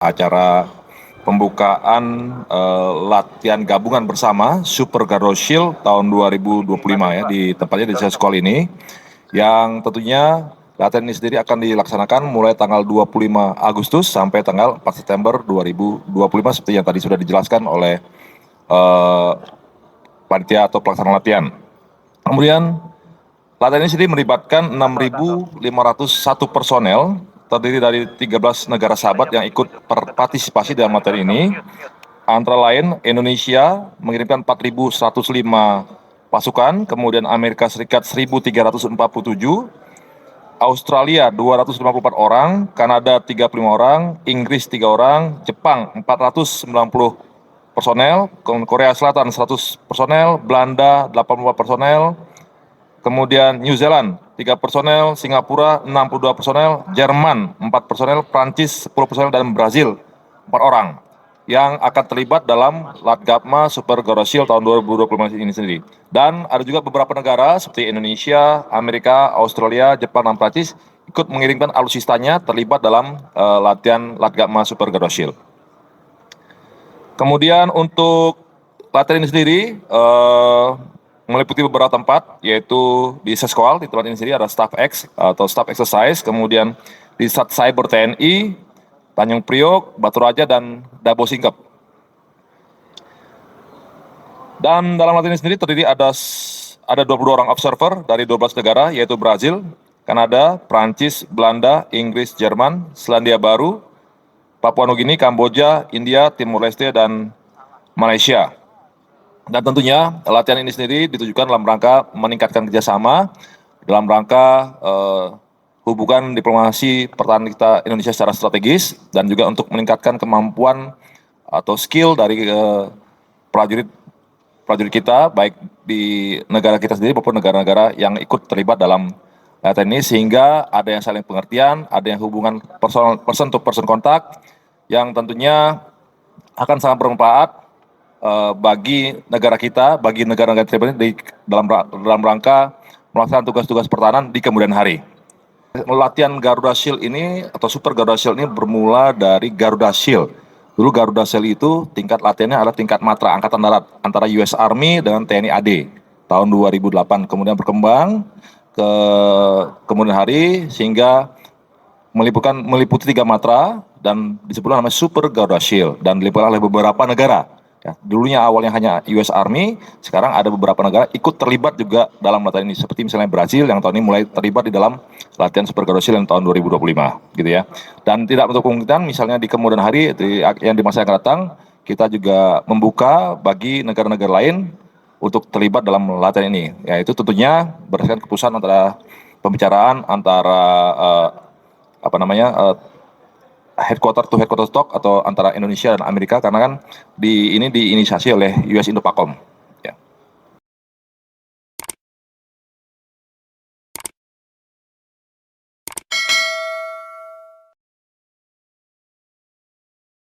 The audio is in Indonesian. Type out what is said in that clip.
acara pembukaan latihan gabungan bersama Super Garuda Shield tahun 2025 ya di tempatnya di sekolah ini, yang tentunya latihan ini sendiri akan dilaksanakan mulai tanggal 25 Agustus sampai tanggal 4 September 2025 seperti yang tadi sudah dijelaskan oleh panitia atau pelaksana latihan. Kemudian latihan ini sendiri melibatkan 6.501 personel, terdiri dari 13 negara sahabat yang ikut berpartisipasi dalam latihan ini. Antara lain, Indonesia mengirimkan 4.105 pasukan, kemudian Amerika Serikat 1.347, Australia 254 orang, Kanada 35 orang, Inggris 3 orang, Jepang 490 personel, Korea Selatan 100 personel, Belanda 84 personel, kemudian New Zealand 3 personel, Singapura 62 personel, Jerman 4 personel, Prancis 10 personel, dan Brazil 4 orang yang akan terlibat dalam Latgabma Super Garuda Shield tahun 2025 ini sendiri. Dan ada juga beberapa negara seperti Indonesia, Amerika, Australia, Jepang, dan Prancis ikut mengirimkan alutsistanya terlibat dalam latihan Latgabma Super Garuda Shield. Kemudian untuk latihan ini sendiri meliputi beberapa tempat, yaitu di Seskoal, di tempat ini sendiri ada Staff X atau Staff Exercise, kemudian di Sat Cyber TNI, Tanjung Priok, Batu Raja, dan Dabo Singkep. Dan dalam latihan ini sendiri terdiri ada 22 orang observer dari 12 negara, yaitu Brazil, Kanada, Prancis, Belanda, Inggris, Jerman, Selandia Baru, Papua Nugini, Kamboja, India, Timur Leste, dan Malaysia. Dan tentunya latihan ini sendiri ditujukan dalam rangka meningkatkan kerjasama, dalam rangka hubungan diplomasi pertahanan kita Indonesia secara strategis, dan juga untuk meningkatkan kemampuan atau skill dari prajurit kita, baik di negara kita sendiri maupun negara-negara yang ikut terlibat dalam latihan ini, sehingga ada yang saling pengertian, ada yang hubungan person to person kontak, yang tentunya akan sangat bermanfaat bagi negara kita, bagi negara-negara terlibat dalam rangka melaksanakan tugas-tugas pertahanan di kemudian hari. Latihan Garuda Shield ini atau Super Garuda Shield ini bermula dari Garuda Shield. Dulu Garuda Shield itu tingkat latihannya adalah tingkat matra angkatan darat antara US Army dengan TNI AD tahun 2008. Kemudian berkembang ke kemudian hari sehingga meliputi 3 matra dan disebutlah namanya Super Garuda Shield dan diliputi oleh beberapa negara. Ya, dulunya awalnya hanya US Army, sekarang ada beberapa negara ikut terlibat juga dalam latihan ini, seperti misalnya Brazil yang tahun ini mulai terlibat di dalam latihan Super Garuda Shield yang tahun 2025, gitu ya. Dan tidak untuk kemungkinan misalnya di kemudian hari yang di masa yang akan datang, kita juga membuka bagi negara-negara lain untuk terlibat dalam latihan ini. Yaitu tentunya berdasarkan keputusan antara pembicaraan antara headquarter to headquarter talk atau antara Indonesia dan Amerika, karena kan ini diinisiasi oleh US Indo-PACOM.